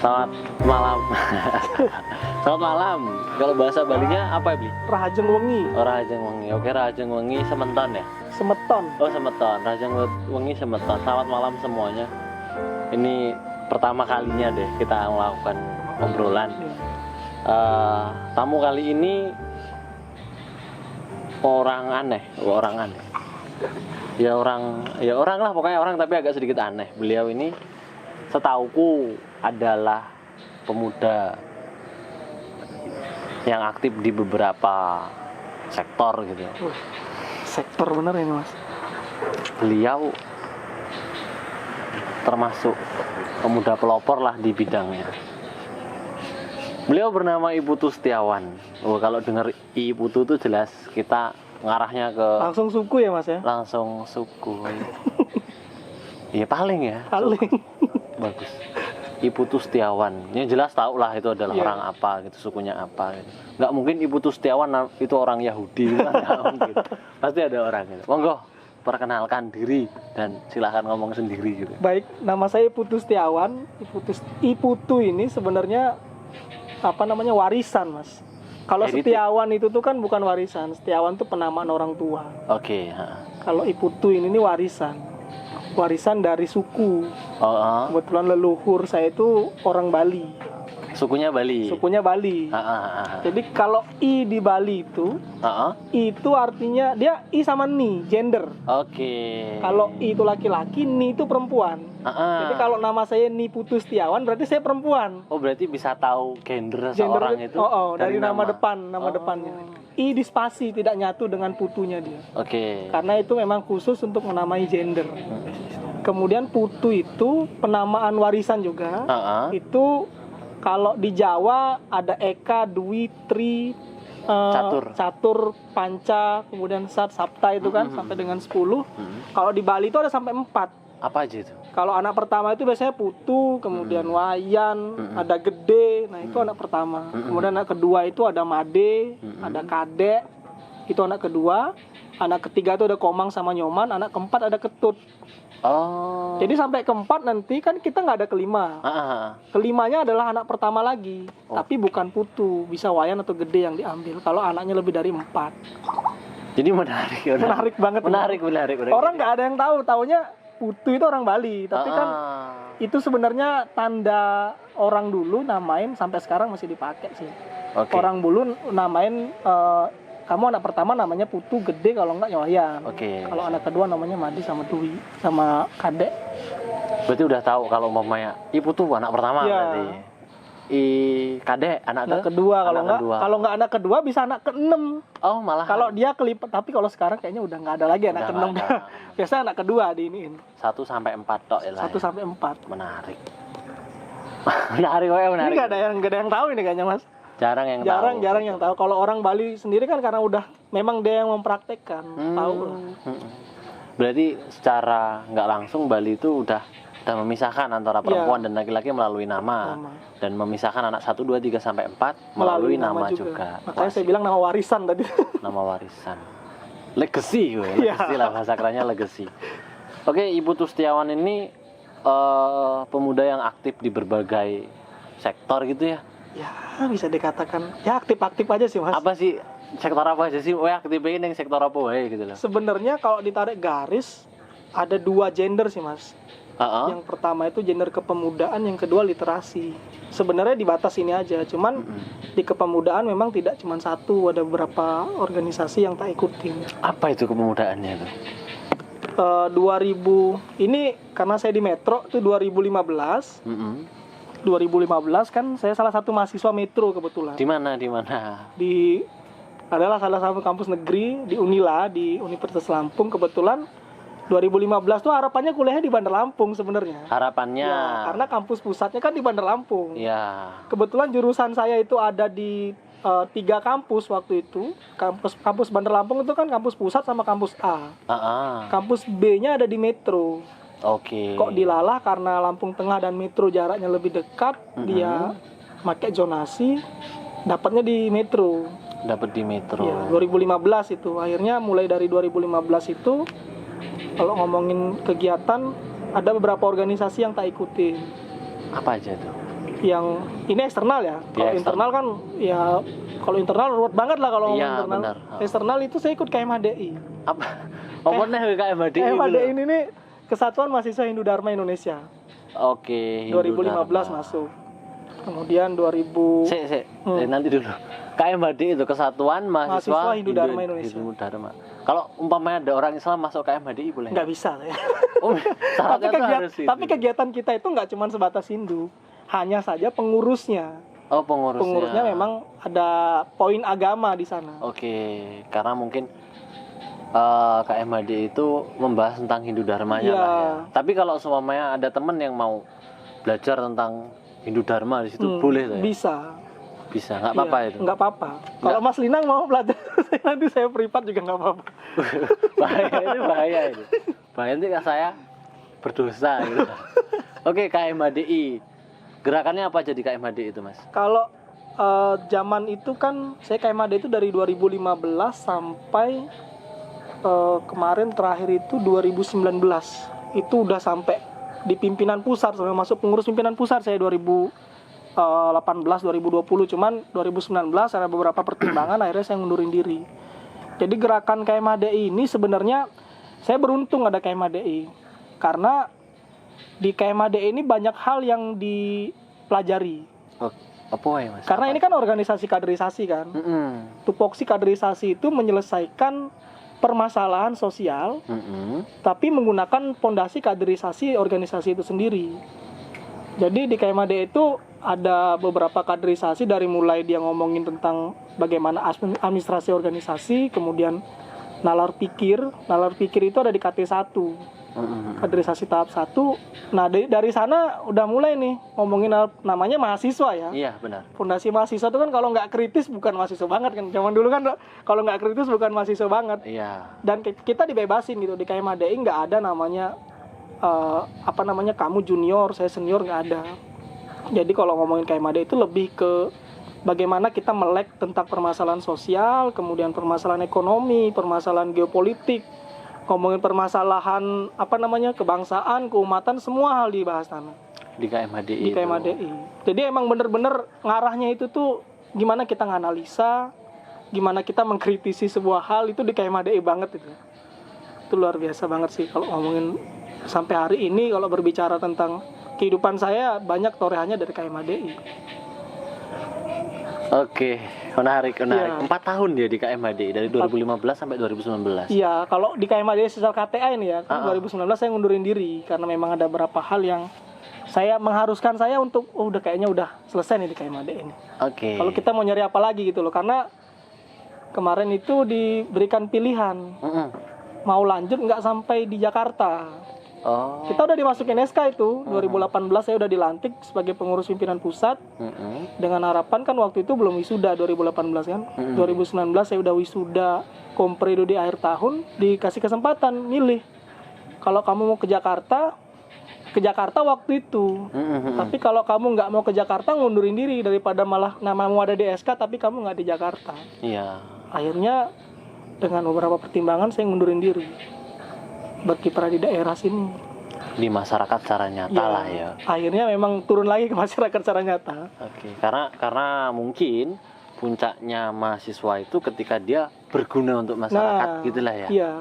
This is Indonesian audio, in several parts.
Selamat malam. Selamat malam. Kalau bahasa Balinya apa ya, Bli? Rahajeng Wengi. Oh, Rahajeng Wengi. Oke, Rahajeng Wengi Semeton ya? Semeton. Oh, Semeton. Rahajeng Wengi Semeton. Selamat malam semuanya. Ini pertama kalinya deh kita melakukan obrolan. Tamu kali ini orang aneh. Ya orang lah, pokoknya orang tapi agak sedikit aneh. Beliau ini setauku adalah pemuda yang aktif di beberapa sektor gitu. Sektor bener ini, Mas. Beliau termasuk pemuda pelopor lah di bidangnya. Beliau bernama Ibu Tustiawan. Oh, kalau dengar Ibu Tu itu jelas kita ngarahnya ke Langsung suku ya, Mas ya? langsung suku. Iya paling ya. Paling. Bagus. Ibu Tustiawan. Yang jelas tahu lah itu adalah Iya. orang apa gitu, sukunya apa gitu. Nggak mungkin Ibu Tustiawan itu orang Yahudi gitu, nggak mungkin. Pasti ada orang gitu. Monggo perkenalkan diri dan silahkan ngomong sendiri gitu. Baik, nama saya Putu Setiawan. Iputu ini sebenarnya warisan, Mas. Kalau Heritage. Setiawan itu tuh kan bukan warisan. Setiawan tuh penamaan orang tua. Oke. Kalau Iputu ini warisan. Warisan dari suku. Oh, Kebetulan leluhur saya itu orang Bali. sukunya Bali. Sukunya Bali. Jadi kalau I di Bali itu artinya dia I sama ni, gender. Oke. Kalau I itu laki-laki, ni itu perempuan. Jadi kalau nama saya Ni Putu Setiawan berarti saya perempuan. Oh, berarti bisa tahu gender seorang itu dari nama depannya. I di spasi, tidak nyatu dengan putunya dia. Oke. Karena itu memang khusus untuk menamai gender. Kemudian Putu itu penamaan warisan juga. Itu kalau di Jawa ada Eka, Dwi, Tri, Catur, Panca, kemudian Sat, Sapta itu kan sampai dengan 10. Kalau di Bali itu ada sampai 4. Apa aja itu? Kalau anak pertama itu biasanya Putu, kemudian Wayan, ada Gede, nah itu anak pertama. Kemudian anak kedua itu ada Made, ada Kadek, itu anak kedua. Anak ketiga itu ada Komang sama Nyoman, anak keempat ada Ketut. Oh. Jadi sampai keempat nanti kan kita nggak ada kelima. Kelimanya adalah anak pertama lagi, tapi bukan Putu, bisa Wayan atau Gede yang diambil. Kalau anaknya lebih dari 4. Jadi menarik Menarik banget. Menarik. Orang nggak ada yang tahu, taunya Putu itu orang Bali, tapi kan itu sebenarnya tanda orang dulu namain sampai sekarang masih dipakai sih. Oke. Orang dulu namain kamu anak pertama namanya Putu, Gede, kalau enggak Wayan. Oke. Kalau anak kedua namanya Madi sama Dwi sama Kadek. Berarti udah tahu kalau mamanya Ibu tuh anak pertama Ya. berarti. Kadek anak Kedua, anak kalau enggak anak kedua bisa anak ke-6. Oh, malah. Kalau dia kelipat, tapi kalau sekarang kayaknya udah nggak ada lagi anak Udah ke-6. nggak ada. Biasanya anak kedua diiniin. 1 sampai 4 tok ya lah. 1 sampai 4. Menarik. menarik. Ini nggak ada yang tahu ini kayaknya, Mas. Jarang yang tahu. Jarang yang tahu. Kalau orang Bali sendiri kan karena udah memang dia yang mempraktekkan, tahu lah. Berarti secara nggak langsung Bali itu udah memisahkan antara perempuan dan laki-laki melalui nama. Dan memisahkan anak 1, 2, 3 sampai 4 melalui nama juga. Makanya saya bilang nama warisan tadi. Nama warisan. Legacy, legacy lah bahasa kerennya legacy. Oke, Ibu Tustiawan ini pemuda yang aktif di berbagai sektor gitu ya. Ya, bisa dikatakan ya aktif-aktif aja sih, Mas. Apa sih sektor apa aja sih? Aktifnya yang sektor apa gitu loh. Sebenarnya kalau ditarik garis ada 2 gender sih, Mas. Yang pertama itu gender kepemudaan, yang kedua literasi. Sebenarnya di batas ini aja, cuman di kepemudaan memang tidak cuma satu, ada beberapa organisasi yang tak ikutin. Apa itu kepemudaannya itu? 2000 ini karena saya di Metro itu 2015. 2015 kan saya salah satu mahasiswa Metro kebetulan. Di mana? Adalah salah satu kampus negeri di Unila di Universitas Lampung. Kebetulan 2015 tuh harapannya kuliahnya di Bandar Lampung sebenarnya. Harapannya. Ya, karena kampus pusatnya kan di Bandar Lampung. Ya. Kebetulan jurusan saya itu ada di 3 kampus waktu itu. Kampus Bandar Lampung itu kan kampus pusat sama kampus A. Kampus B-nya ada di Metro. Oke. Kok dilalah karena Lampung Tengah dan Metro jaraknya lebih dekat, dia pakai zonasi, dapatnya di Metro. Dapat di Metro. Ya, 2015 itu. Akhirnya mulai dari 2015 itu kalau ngomongin kegiatan ada beberapa organisasi yang tak ikutin. Apa aja tuh? Yang ini eksternal ya. Kalau internal kan ya kalau internal ruwet banget lah kalau ngomong internal. Benar. Eksternal itu saya ikut KMHDI. Apa? Pokoknya KMHDI. KMHDI ini nih Kesatuan Mahasiswa Hindu Dharma Indonesia. Oke. 2015 masuk. Kemudian 2000 nanti dulu. KMHDI itu Kesatuan Mahasiswa Hindu Dharma Indonesia. Hindu Dharma. Kalau umpamanya ada orang Islam masuk KMHDI boleh? Nggak bisa ya. Tapi kegiatan kita itu nggak cuma sebatas Hindu, hanya saja pengurusnya. Oh, pengurusnya memang ada poin agama di sana. Oke, karena mungkin KMHDI itu membahas tentang Hindu Dharmanya lah ya. Tapi kalau semuanya ada teman yang mau belajar tentang Hindu Dharma di situ boleh tuh ya? Bisa, nggak apa-apa itu? Nggak apa-apa. Kalau Mas Linang mau belajar, nanti saya privat juga nggak apa-apa. bahaya itu. Bahaya nanti saya berdosa gitu. Oke, KMHDI. Gerakannya apa aja di KMHDI itu, Mas? Kalau zaman itu kan saya KMHDI itu dari 2015 sampai kemarin terakhir itu 2019. Itu udah sampai di pimpinan pusat, sampai masuk pengurus pimpinan pusat saya 2018 2020, cuman 2019 ada beberapa pertimbangan akhirnya saya ngundurin diri. Jadi gerakan KMHDI ini sebenarnya saya beruntung ada KMHDI karena di KMHDI ini banyak hal yang dipelajari. Apa ya, Mas? Karena ini kan organisasi kaderisasi kan. Tupoksi kaderisasi itu menyelesaikan permasalahan sosial, tapi menggunakan fondasi kaderisasi organisasi itu sendiri. Jadi di KMHDI itu ada beberapa kaderisasi dari mulai dia ngomongin tentang bagaimana administrasi organisasi, kemudian nalar pikir itu ada di KT1. Kaderisasi tahap 1. Nah, dari sana udah mulai nih ngomongin namanya mahasiswa ya. Iya, benar. Fondasi mahasiswa itu kan kalau nggak kritis bukan mahasiswa banget kan. Zaman dulu kan kalau nggak kritis bukan mahasiswa banget. Iya. Dan kita dibebasin gitu di KMHDI, nggak ada namanya kamu junior, saya senior, nggak ada. Jadi kalau ngomongin KMHDI itu lebih ke bagaimana kita melek tentang permasalahan sosial, kemudian permasalahan ekonomi, permasalahan geopolitik, ngomongin permasalahan kebangsaan, keumatan, semua hal dibahas sana di KMHDI. Jadi emang bener-bener ngarahnya itu tuh gimana kita nganalisa, gimana kita mengkritisi sebuah hal, itu di KMHDI banget itu. Itu luar biasa banget sih kalau ngomongin sampai hari ini. Kalau berbicara tentang kehidupan saya, banyak torehannya dari KMHDI. Oke, menarik. Ya. 4 tahun dia di KMHDI dari 2015 sampai 2019. Iya, kalau di KMHDI secara KTA ini ya, 2019 saya ngundurin diri karena memang ada beberapa hal yang saya mengharuskan saya untuk udah kayaknya udah selesai nih di KMHDI ini. Oke. Kalau kita mau nyari apa lagi gitu loh, karena kemarin itu diberikan pilihan mau lanjut nggak sampai di Jakarta. Kita udah dimasukin SK itu 2018 saya udah dilantik sebagai pengurus pimpinan pusat dengan harapan kan waktu itu belum wisuda 2018 kan. 2019 saya udah wisuda kompredo di akhir tahun, dikasih kesempatan milih kalau kamu mau ke Jakarta waktu itu. Tapi kalau kamu nggak mau ke Jakarta, ngundurin diri daripada malah namamu ada di SK tapi kamu nggak di Jakarta. Iya. Akhirnya dengan beberapa pertimbangan saya ngundurin diri, berkiprah di daerah sini. Di masyarakat secara nyata lah ya. Akhirnya memang turun lagi ke masyarakat secara nyata. Oke, karena mungkin puncaknya mahasiswa itu ketika dia berguna untuk masyarakat gitulah ya. Iya.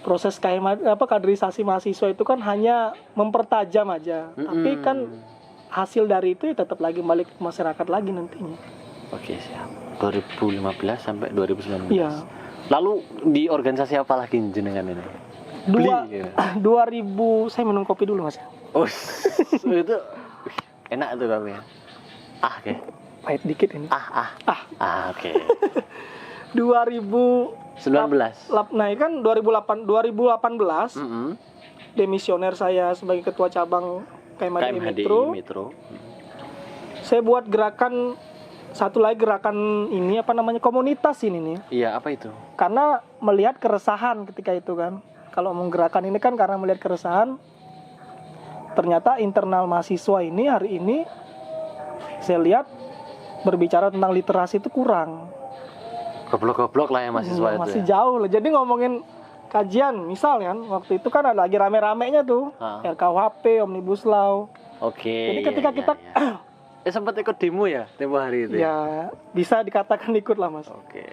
Proses kaderisasi mahasiswa itu kan hanya mempertajam aja. Tapi kan hasil dari itu tetap lagi balik ke masyarakat lagi nantinya. Oke, siap. 2015 sampai 2019. Iya. Lalu di organisasi apa lagi jenengan ini? 2000 saya minum kopi dulu Mas. Itu enak tuh kopinya. Oke. Pahit dikit ini. Oke. 2019. Nah, kan 2018 demisioner saya sebagai ketua cabang KMHDI Metro. Saya buat gerakan satu lagi, gerakan ini komunitas ini nih. Iya, apa itu? Karena melihat keresahan ketika itu kan. Kalau menggerakan ini kan karena melihat keresahan, ternyata internal mahasiswa ini hari ini saya lihat berbicara tentang literasi itu kurang. Goblok-goblok lah ya mahasiswa itu. Masih Ya? jauh loh. Jadi ngomongin kajian, misal kan waktu itu kan ada lagi rame-ramenya tuh RKUHP, Omnibus Law. Oke. Jadi ketika kita sempat ikut demo ya tempo hari itu. Ya bisa dikatakan ikut lah Mas. Oke,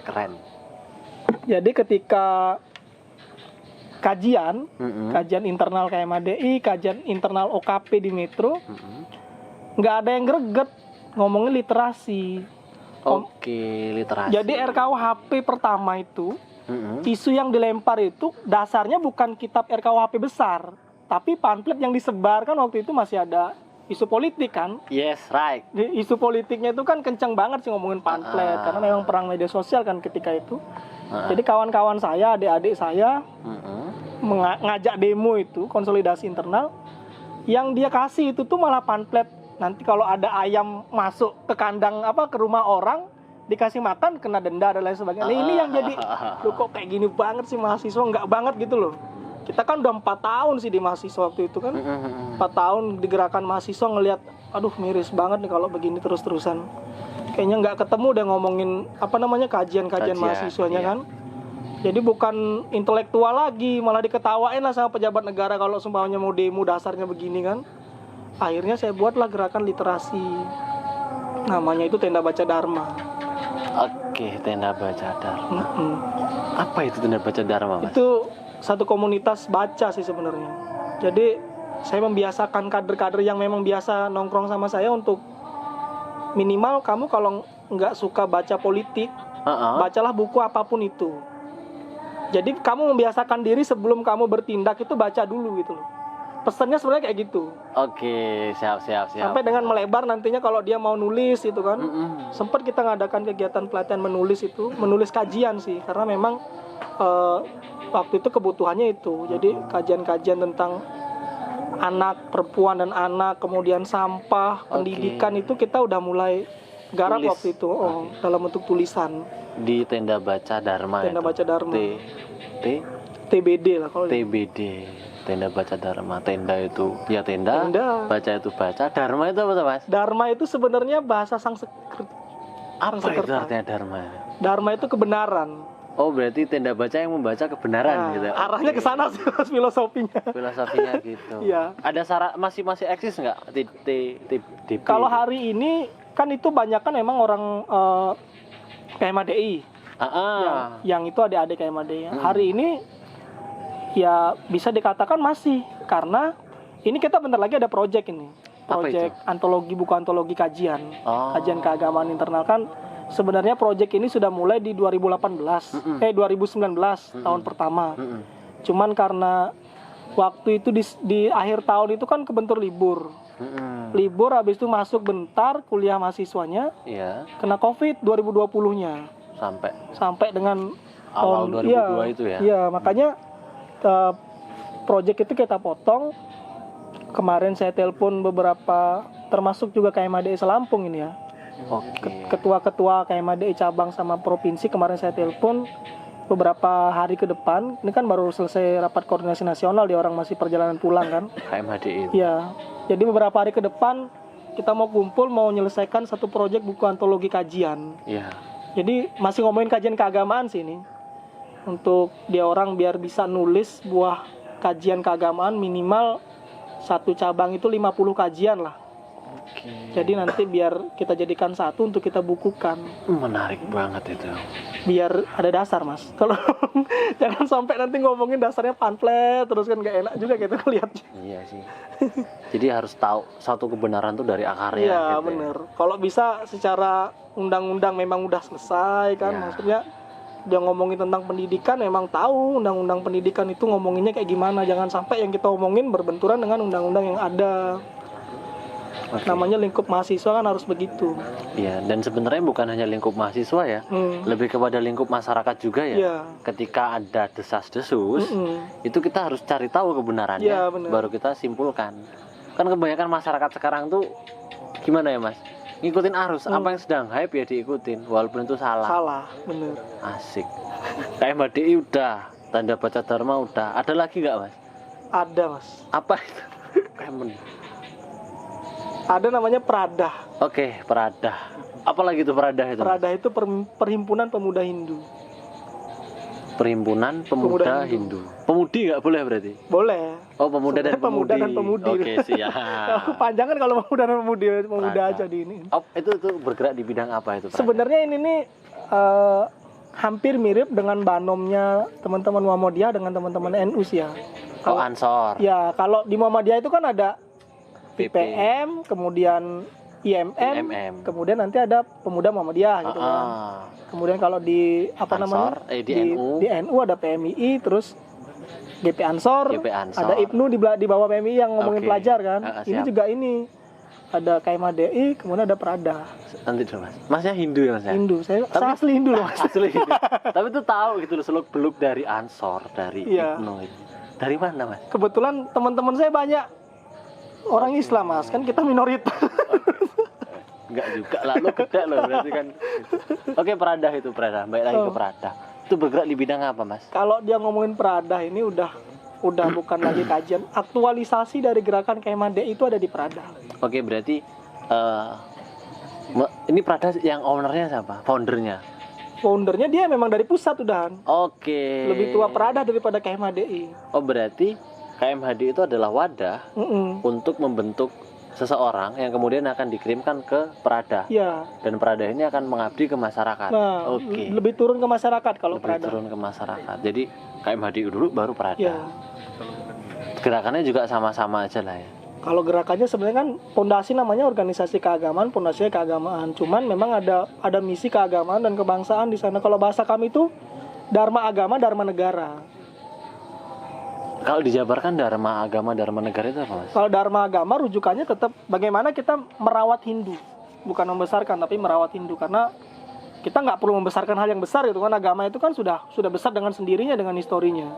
keren. Jadi ketika kajian internal KMADI, kajian internal OKP di Metro, nggak ada yang greget ngomongin literasi. Oke, literasi. Jadi RKUHP pertama itu, isu yang dilempar itu dasarnya bukan kitab RKUHP besar, tapi pamflet yang disebarkan waktu itu masih ada isu politik kan. Yes, right. Isu politiknya itu kan kencang banget sih ngomongin pamflet, karena memang perang media sosial kan ketika itu. Jadi kawan-kawan saya, adik-adik saya ngajak demo itu, konsolidasi internal. Yang dia kasih itu tuh malah pamflet. Nanti kalau ada ayam masuk ke kandang ke rumah orang, dikasih makan kena denda dan lain sebagainya. Nah, ini yang jadi, loh kok kayak gini banget sih mahasiswa, nggak banget gitu loh. Kita kan udah 4 tahun sih di mahasiswa waktu itu kan. 4 tahun di gerakan mahasiswa ngelihat, aduh miris banget nih kalau begini terus-terusan. Kayaknya nggak ketemu deh ngomongin kajian mahasiswanya kan. Jadi bukan intelektual lagi, malah diketawain lah sama pejabat negara kalau sumpahnya mau demo dasarnya begini kan. Akhirnya saya buatlah gerakan literasi. Namanya itu Tenda Baca Dharma. Oke, Tenda Baca Dharma. Apa itu Tenda Baca Dharma, Mas? Itu satu komunitas baca sih sebenarnya. Jadi saya membiasakan kader-kader yang memang biasa nongkrong sama saya untuk minimal kamu kalau nggak suka baca politik, bacalah buku apapun itu. Jadi kamu membiasakan diri sebelum kamu bertindak itu baca dulu gitu loh. Pesannya sebenarnya kayak gitu. Oke, siap. Sampai dengan melebar nantinya kalau dia mau nulis itu kan. Sempat kita ngadakan kegiatan pelatihan menulis kajian sih, karena memang waktu itu kebutuhannya itu. Jadi kajian-kajian tentang anak, perempuan dan anak, kemudian sampah, pendidikan itu kita udah mulai garap waktu itu dalam bentuk tulisan. Di Tenda Baca Dharma. Tenda Baca Dharma. TBD lah kalau TBD. Tenda Baca Dharma. Tenda itu ya tenda. Baca itu baca. Dharma itu apa, Mas? Dharma itu sebenarnya bahasa Sanskerta. Apa itu artinya Dharma? Dharma itu kebenaran. Oh, berarti tenda baca yang membaca kebenaran gitu. Arahnya ke sana sih Mas, filosofinya. Filosofinya gitu. Iya. Ada masih eksis nggak TDP? Kalau hari ini kan itu banyak kan emang orang KMADI. Yang itu adik-adik KMADI. Hari ini ya bisa dikatakan masih, karena ini kita bentar lagi ada project ini. Project buku antologi kajian. Kajian keagamaan internal kan. Sebenarnya proyek ini sudah mulai di 2019 tahun pertama. Cuman karena waktu itu di akhir tahun itu kan kebentur libur. Libur habis itu masuk bentar kuliah mahasiswanya. Kena Covid 2020-nya. Sampai dengan awal 2002 itu ya. Iya, makanya proyek itu kita potong. Kemarin saya telepon beberapa, termasuk juga KMADI Selampung ini ya. Ketua-ketua KMADI cabang sama provinsi kemarin saya telepon beberapa hari ke depan. Ini kan baru selesai rapat koordinasi nasional, dia orang masih perjalanan pulang kan. KMADI. Iya. Jadi beberapa hari ke depan kita mau kumpul, mau menyelesaikan satu proyek buku antologi kajian. Iya. Jadi masih ngomongin kajian keagamaan sih ini. Untuk dia orang biar bisa nulis buah kajian keagamaan minimal satu cabang itu 50 kajian lah. Jadi nanti biar kita jadikan satu untuk kita bukukan. Menarik banget itu. Biar ada dasar Mas. Kalau jangan sampai nanti ngomongin dasarnya pamflet terus kan gak enak juga kita lihatnya. Iya sih. Jadi harus tahu satu kebenaran tuh dari akarnya. Iya gitu bener. Kalau bisa secara undang-undang memang udah selesai kan. Maksudnya dia ngomongin tentang pendidikan memang tahu undang-undang pendidikan itu ngomonginnya kayak gimana. Jangan sampai yang kita omongin berbenturan dengan undang-undang yang ada. Namanya lingkup mahasiswa kan harus begitu. Iya, dan sebenarnya bukan hanya lingkup mahasiswa ya, lebih kepada lingkup masyarakat juga ya. Ketika ada desas-desus, itu kita harus cari tahu kebenarannya, baru kita simpulkan. Kan kebanyakan masyarakat sekarang tuh gimana ya Mas? Ngikutin arus, apa yang sedang hype ya diikutin, walaupun itu salah. Salah, bener. Asik. KMADI udah, Tenda Baca Dharma udah, ada lagi nggak Mas? Ada Mas. Apa itu? Ada namanya Pradah. Oke, Pradah. Apalagi itu Prada itu? Prada itu perhimpunan pemuda Hindu. Perhimpunan Pemuda Hindu. Pemudi nggak boleh berarti? Boleh. Oh, pemuda dan Pemuda pemudi. dan pemudi. Oke, siap. Panjang kan kalau pemuda dan pemudi, pemuda Prada. aja di ini. Oh, itu bergerak di bidang apa itu? Prada? Sebenarnya ini nih hampir mirip dengan banomnya teman-teman Muhammadiyah dengan teman-teman NU sih ya. Oh, Ansor. Ya, kalau di Muhammadiyah itu kan ada PP. PPM, kemudian IMM, kemudian nanti ada Pemuda Muhammadiyah gitu kan. Kemudian kalau di apa Ansor, namanya? di NU. Di NU ada PMII, terus GP Ansor, GP Ansor. ada IPNU di bawah PMII yang ngomongin Oke. pelajar kan. Ini Siap. juga ini ada KMADI, kemudian ada Prada. Nanti dulu Mas. Masnya Hindu ya Mas ya? Hindu, saya asli Hindu loh Mas. Asli Hindu. Tapi itu tahu gitu loh seluk beluk dari Ansor, dari Iya. IPNU itu. Dari mana Mas? Kebetulan teman-teman saya banyak orang Islam Mas, kan kita minoritas. Enggak juga lah, lo gede loh berarti kan. Oke, Prada itu Prada. Baik lagi ke Prada. Itu bergerak di bidang apa Mas? Kalau dia ngomongin Prada ini udah bukan lagi kajian, aktualisasi dari gerakan KMADI itu ada di Prada. Oke, berarti ini Prada yang ownernya siapa? Foundernya? Foundernya dia memang dari pusat udahan. Oke. Lebih tua Prada daripada KMADI. Oh, berarti KMHD itu adalah wadah untuk membentuk seseorang yang kemudian akan dikirimkan ke Prada. Ya. Dan Prada ini akan mengabdi ke masyarakat. Nah, Oke. lebih turun ke masyarakat kalau Lebih Prada. turun ke masyarakat. Jadi KMHD dulu baru Prada. Ya. Gerakannya juga sama-sama aja lah ya. Kalau gerakannya sebenarnya kan pondasi namanya organisasi keagamaan, pondasinya keagamaan. Cuman memang ada misi keagamaan dan kebangsaan di sana. Kalau bahasa kami itu Dharma agama, Dharma negara. Kalau dijabarkan Dharma agama, Dharma negara itu apa Mas? Kalau Dharma agama rujukannya tetap bagaimana kita merawat Hindu, bukan membesarkan tapi merawat Hindu, karena kita nggak perlu membesarkan hal yang besar gitu kan. Agama itu kan sudah besar dengan sendirinya dengan historinya.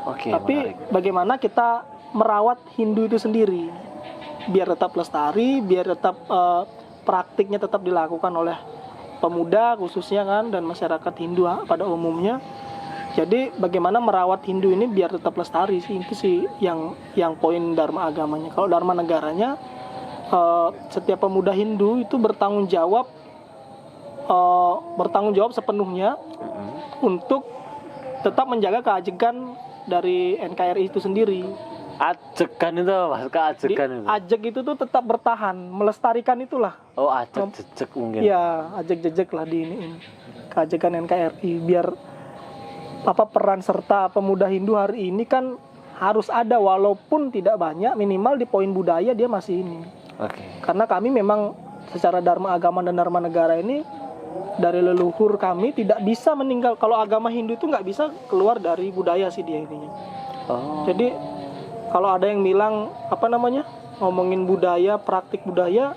Oke, Tapi menarik. bagaimana kita merawat Hindu itu sendiri biar tetap lestari, biar tetap praktiknya tetap dilakukan oleh pemuda khususnya kan dan masyarakat Hindu pada umumnya. Jadi bagaimana merawat Hindu ini biar tetap lestari sih, itu sih yang poin Dharma agamanya. Kalau Dharma negaranya setiap pemuda Hindu itu bertanggung jawab sepenuhnya untuk tetap menjaga keajegan dari NKRI itu sendiri. Ajegan itu Mas, keajegan itu. Ajeg itu tuh tetap bertahan, melestarikan itulah. Oh, ajeg jejeg mungkin. Iya, ajeg-jejeg lah di ini. Keajegan NKRI biar peran serta pemuda Hindu hari ini kan harus ada walaupun tidak banyak, minimal di poin budaya dia masih ini. Oke. Karena kami memang secara Dharma agama dan Dharma negara ini dari leluhur kami tidak bisa meninggal. Kalau agama Hindu itu nggak bisa keluar dari budaya sih dia ini. Oh. Jadi kalau ada yang bilang ngomongin budaya, praktik budaya,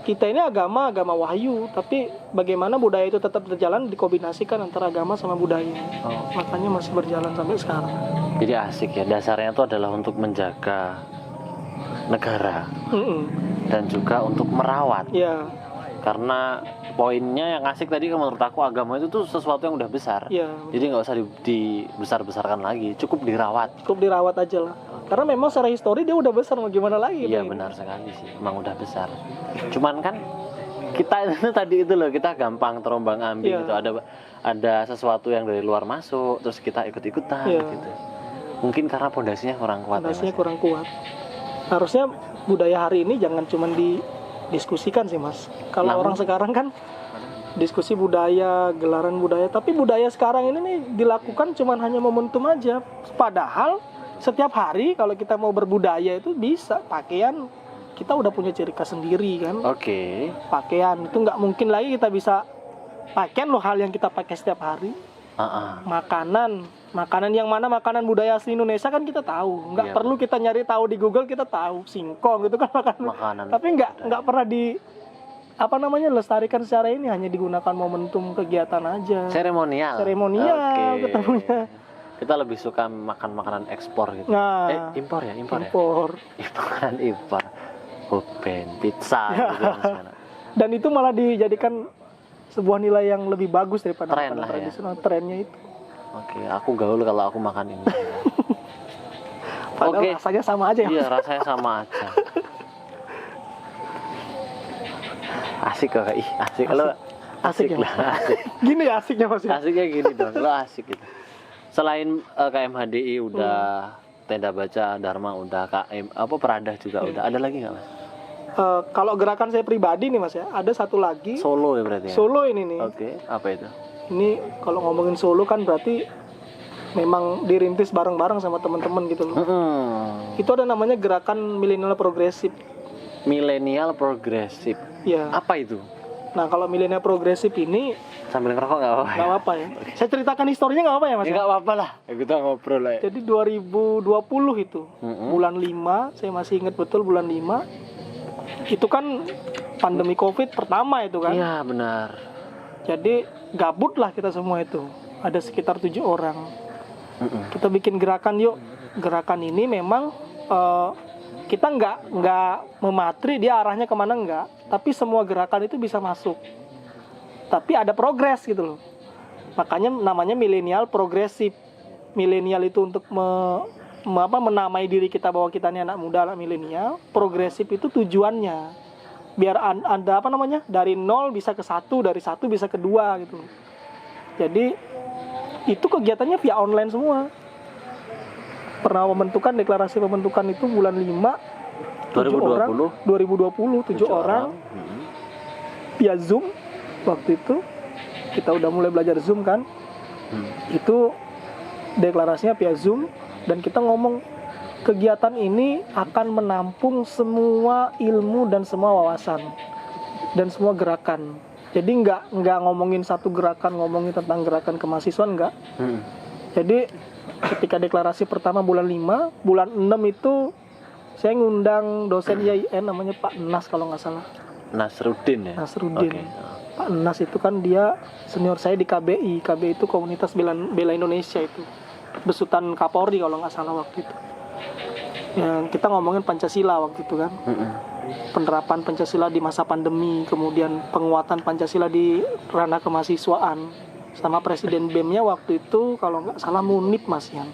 kita ini agama wahyu, tapi bagaimana budaya itu tetap berjalan dikombinasikan antara agama sama budaya. Oh. Makanya masih berjalan sampai sekarang. Jadi asik ya, dasarnya itu adalah untuk menjaga negara dan juga untuk merawat. Ya, Karena poinnya yang asik tadi menurut aku, agama itu tuh sesuatu yang udah besar. ya. Jadi nggak usah dibesar-besarkan lagi, cukup dirawat. Cukup dirawat aja lah. Karena memang secara histori dia udah besar, mau gimana lagi? Iya benar sekali sih, emang udah besar. Cuman kan kita itu tadi itu loh, kita gampang terombang ambing Iya. gitu. Ada sesuatu yang dari luar masuk, terus kita ikut-ikutan Iya. gitu. Mungkin karena pondasinya kurang kuat. Fondasinya Ya, Mas? kurang kuat. Harusnya budaya hari ini jangan cuma didiskusikan sih Mas. Kalau Namun- orang sekarang kan diskusi budaya, gelaran budaya, tapi budaya sekarang ini nih dilakukan cuma hanya momentum aja. Padahal setiap hari kalau kita mau berbudaya itu bisa pakaian, kita udah punya ciri khas sendiri kan. Oke. Pakaian itu nggak mungkin lagi kita bisa pakaian loh hal yang kita pakai setiap hari. Makanan yang mana makanan budaya asli Indonesia kan kita tahu, nggak Iya. perlu kita nyari tahu di Google, kita tahu singkong gitu kan Makanan. tapi nggak pernah lestarikan secara ini, hanya digunakan momentum kegiatan aja. Seremonial. Seremonial Oke. ketemunya. Kita lebih suka makan makanan ekspor gitu. Nah, Impor ya. impor. Makanan impor. Hoben, pizza gitu kan sekarang. Dan itu malah dijadikan sebuah nilai yang lebih bagus daripada Tren makanan lah ya. tradisional. Trennya itu. Oke, aku gaul kalau aku makan ini. Padahal Oke. rasanya sama aja ya. Iya, rasanya sama aja. Asik kok, asik. Lo Asik ya, lah, asik. Gini ya asiknya Mas ya. Asiknya gini dong, lo asik gitu. Selain KMHDI udah, Tenda Baca Dharma udah, KM apa Peradah juga udah. Ada lagi nggak Mas? Kalau gerakan saya pribadi nih Mas ya, ada satu lagi. Solo ya berarti ya? Solo ini nih. Oke, apa itu? Ini kalau ngomongin solo kan berarti memang dirintis bareng-bareng sama teman-teman gitu loh. Itu ada namanya gerakan milenial progresif. Milenial progresif. Ya. Apa itu? Nah kalau milenial progresif ini Sambil ngerokok nggak apa-apa? nggak apa-apa ya. Saya ceritakan historinya nggak apa ya Mas? Ya nggak apa-apa lah. Ya, kita ngobrol lah. Ya. Jadi 2020 itu bulan 5, saya masih ingat betul bulan 5. Itu kan pandemi Covid pertama itu kan. Iya benar. Jadi gabut lah kita semua itu. Ada sekitar 7 orang. Kita bikin gerakan yuk. Gerakan ini memang kita nggak mematri dia arahnya kemana enggak. Tapi semua gerakan itu bisa masuk. Tapi ada progres gitu loh. Makanya namanya milenial progresif. Milenial itu untuk menamai diri kita bahwa kita ini anak muda, anak milenial. Progresif itu tujuannya biar ada apa namanya, dari 0 bisa ke 1, dari 1 bisa ke 2 gitu. Jadi itu kegiatannya via online semua. Pernah membentukan deklarasi pembentukan itu bulan 5 2020 7 orang via Zoom. Waktu itu kita udah mulai belajar Zoom kan. Itu deklarasinya via Zoom. Dan kita ngomong kegiatan ini akan menampung semua ilmu dan semua wawasan dan semua gerakan. Jadi nggak ngomongin satu gerakan, ngomongin tentang gerakan kemahasiswaan nggak. Jadi ketika deklarasi pertama bulan 5, bulan 6 itu saya ngundang dosen IAIN namanya Pak Nas kalau nggak salah. Nasruddin ya? Nasruddin. Okay. Pak Nas itu kan dia senior saya di KBI. KBI itu Komunitas Bela Indonesia itu. Besutan Kapolri kalau nggak salah waktu itu. Yang kita ngomongin Pancasila waktu itu kan. Penerapan Pancasila di masa pandemi, kemudian penguatan Pancasila di ranah kemahasiswaan. Sama Presiden BEM-nya waktu itu kalau nggak salah Munib Mas Yan.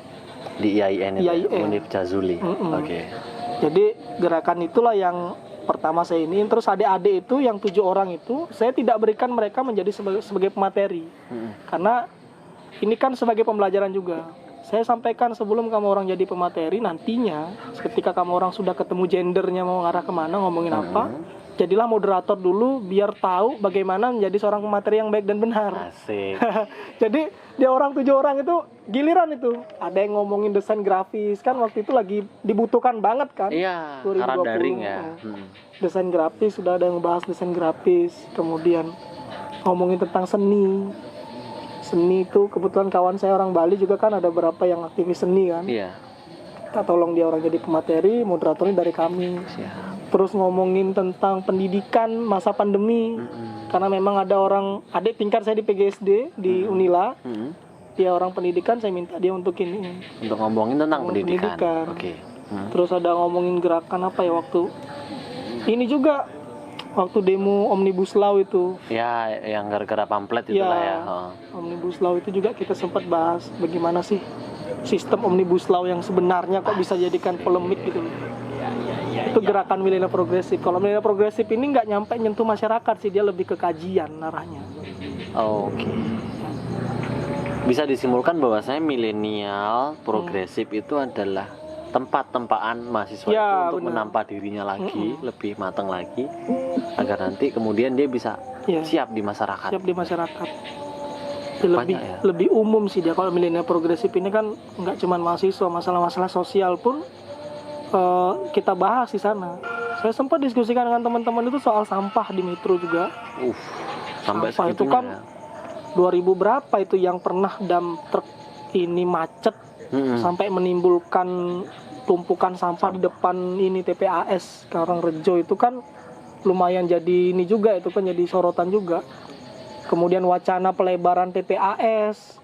Di IAIN itu, IAIN. Munib Jazuli. Oke. Jadi gerakan itulah yang pertama saya ini. Terus adik-adik itu yang 7 orang itu saya tidak berikan mereka menjadi sebagai pemateri. Karena ini kan sebagai pembelajaran juga. Saya sampaikan sebelum kamu orang jadi pemateri, nantinya ketika kamu orang sudah ketemu gendernya mau ngarah kemana, ngomongin apa, jadilah moderator dulu biar tahu bagaimana menjadi seorang pemateri yang baik dan benar. Asik. Jadi dia orang 7 orang itu giliran itu. Ada yang ngomongin desain grafis kan waktu itu lagi dibutuhkan banget kan. Iya, 2020. karena daring ya. Desain grafis sudah ada yang bahas desain grafis. Kemudian ngomongin tentang seni. Seni itu kebetulan kawan saya orang Bali juga kan ada beberapa yang aktivis seni kan. Iya. Kita tolong dia orang jadi pemateri, moderatornya dari kami. Terus ngomongin tentang pendidikan masa pandemi. Karena memang ada orang adik tingkat saya di PGSD di Unila. Dia orang pendidikan, saya minta dia untuk ini. Untuk ngomongin tentang pendidikan. Oke. Terus ada ngomongin gerakan apa ya waktu ini juga waktu demo Omnibus Law itu. Ya, yang gara-gara pamflet itulah ya. Omnibus Law itu juga kita sempat bahas bagaimana sih sistem Omnibus Law yang sebenarnya kok bisa jadikan polemik gitu. Itu gerakan milenial progresif. Kalau milenial progresif ini nggak nyampe nyentuh masyarakat sih, dia lebih ke kajian arahnya. Oke. Bisa disimpulkan bahwasanya milenial progresif itu adalah tempat-tempaan mahasiswa itu untuk menampa dirinya lagi, lebih matang lagi, agar nanti kemudian dia bisa siap di masyarakat. Siap di masyarakat. Lebih umum sih dia. Kalau milenial progresif ini kan nggak cuma mahasiswa, masalah-masalah sosial pun kita bahas di sana. Saya sempat diskusikan dengan teman-teman itu soal sampah di metro juga. Sampai sampah itu kan 2000 berapa itu yang pernah dump truk ini macet sampai menimbulkan tumpukan sampah di depan ini TPAS Karangrejo itu kan lumayan jadi ini juga, itu kan jadi sorotan juga. Kemudian wacana pelebaran TPAS.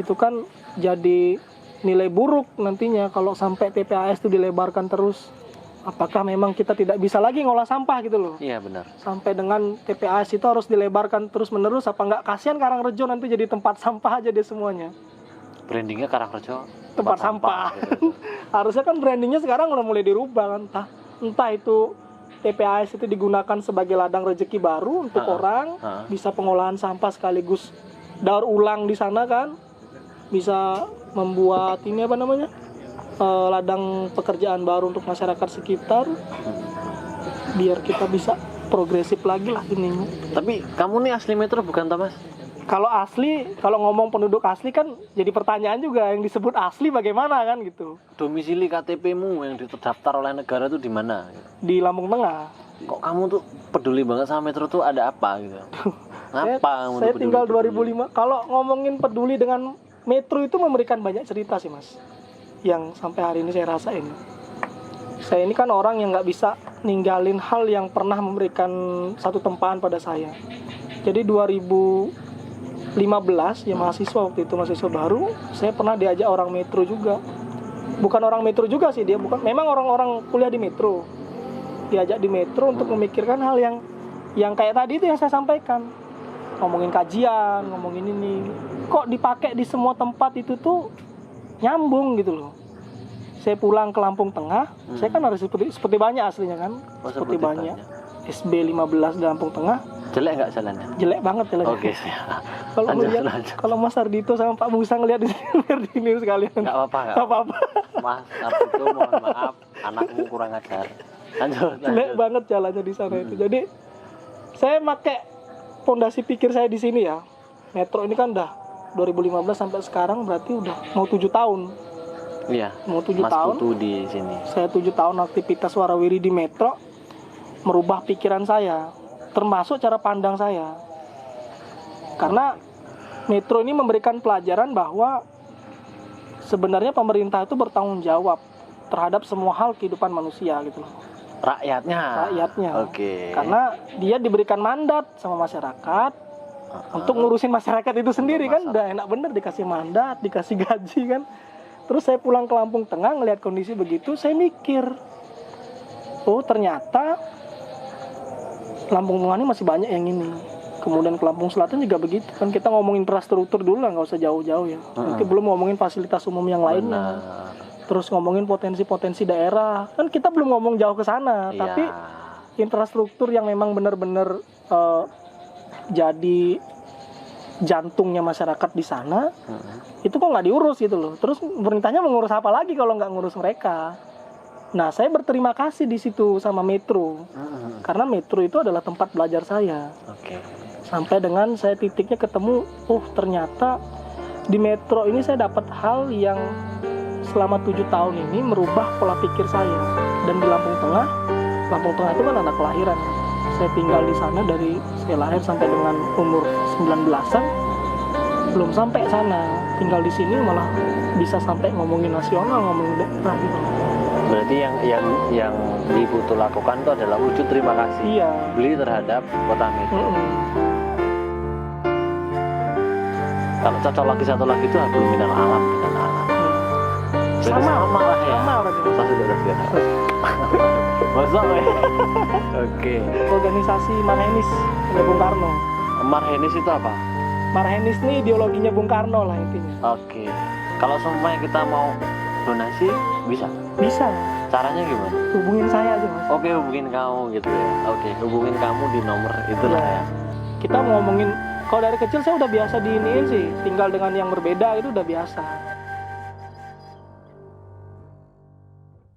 Itu kan jadi nilai buruk nantinya kalau sampai TPAS itu dilebarkan terus. Apakah memang kita tidak bisa lagi ngolah sampah gitu loh? Iya benar. Sampai dengan TPAS itu harus dilebarkan terus menerus, apa enggak kasihan Karangrejo nanti jadi tempat sampah aja deh semuanya. Brandingnya Karangrejo tempat sampah. Gitu. Harusnya kan brandingnya sekarang udah mulai dirubah kan, entah itu TPAS itu digunakan sebagai ladang rezeki baru untuk orang, bisa pengolahan sampah sekaligus daur ulang di sana kan, bisa membuat ini apa namanya, ladang pekerjaan baru untuk masyarakat sekitar, biar kita bisa progresif lagi lah ini. Tapi kamu nih asli Metro bukan Thomas? Kalau asli, kalau ngomong penduduk asli kan jadi pertanyaan juga, yang disebut asli bagaimana kan gitu. Domisili KTP-mu yang terdaftar oleh negara itu di mana? Di Lampung Tengah. Kok kamu tuh peduli banget sama Metro tuh ada apa gitu? Apa saya tinggal 2005. Kalau ngomongin peduli dengan Metro itu memberikan banyak cerita sih Mas, yang sampai hari ini saya rasain. Saya ini kan orang yang nggak bisa ninggalin hal yang pernah memberikan satu tempaan pada saya. Jadi 2015 ya mahasiswa, waktu itu mahasiswa baru, saya pernah diajak orang Metro juga. Bukan orang Metro juga sih dia, bukan. Memang orang-orang kuliah di Metro. Diajak di Metro untuk memikirkan hal yang kayak tadi itu yang saya sampaikan. Ngomongin kajian, ngomongin ini. Kok dipakai di semua tempat itu tuh nyambung gitu loh. Saya pulang ke Lampung Tengah, saya kan harus seperti banyak aslinya kan. Seperti banyak. SB 15 di Lampung Tengah. Jelek nggak jalannya? Jelek banget jalannya. Oke. Kalau Mas Ardito sama Pak Musa ngeliat di sini biar dini sekalian. Nggak apa-apa. Mas Ardito mohon maaf, anakmu kurang ajar. Lanjut. Jelek banget jalannya di sana itu. Jadi saya pakai fondasi pikir saya di sini ya. Metro ini kan udah 2015 sampai sekarang berarti udah mau 7 tahun. Iya. Mau 7 Mas tahun. Putu di sini. Saya 7 tahun aktivitas warawiri di Metro, merubah pikiran saya, termasuk cara pandang saya. Karena Metro ini memberikan pelajaran bahwa sebenarnya pemerintah itu bertanggung jawab terhadap semua hal kehidupan manusia gitu loh. Rakyatnya. Oke. Karena dia diberikan mandat sama masyarakat untuk ngurusin masyarakat itu sendiri kan, udah enak bener dikasih mandat, dikasih gaji kan. Terus saya pulang ke Lampung Tengah ngelihat kondisi begitu, saya mikir, oh ternyata Lampung Tengah ini masih banyak yang ini. Kemudian ke Lampung Selatan juga begitu kan, kita ngomongin infrastruktur dulu lah, nggak usah jauh-jauh ya. Nanti belum ngomongin fasilitas umum yang lainnya. Terus ngomongin potensi-potensi daerah, kan kita belum ngomong jauh ke sana. Iya. Tapi infrastruktur yang memang benar-benar jadi jantungnya masyarakat di sana, itu kok nggak diurus gitu loh. Terus pemerintahnya mengurus apa lagi kalau nggak ngurus mereka? Nah, saya berterima kasih di situ sama Metro, karena Metro itu adalah tempat belajar saya. Sampai dengan saya titiknya ketemu, oh ternyata di Metro ini saya dapat hal yang selama 7 tahun ini merubah pola pikir saya. Dan di Lampung Tengah itu kan anak kelahiran. Saya tinggal di sana dari saya lahir sampai dengan umur 19-an, belum sampai sana. Tinggal di sini malah bisa sampai ngomongin nasional, ngomongin daerah gitu. Berarti yang Ibu Putu lakukan itu adalah wujud terima kasih beliau terhadap kota Metro. Kalau cocok satu lagi itu hablum minal alam dengan alam. Sama lah ya. Sama berarti. Masa ya? Oke. Organisasi Marhenis oleh Bung Karno. Marhenis itu apa? Marhenis ini ideologinya Bung Karno lah intinya. Oke. Kalau semuanya kita mau donasi bisa? Bisa. Caranya gimana? Hubungin saya aja Mas. Oke, hubungin kamu gitu ya. Oke, hubungin kamu di nomor itulah ya. Kita ngomongin, kalau dari kecil saya udah biasa diiniin sih, tinggal dengan yang berbeda itu udah biasa.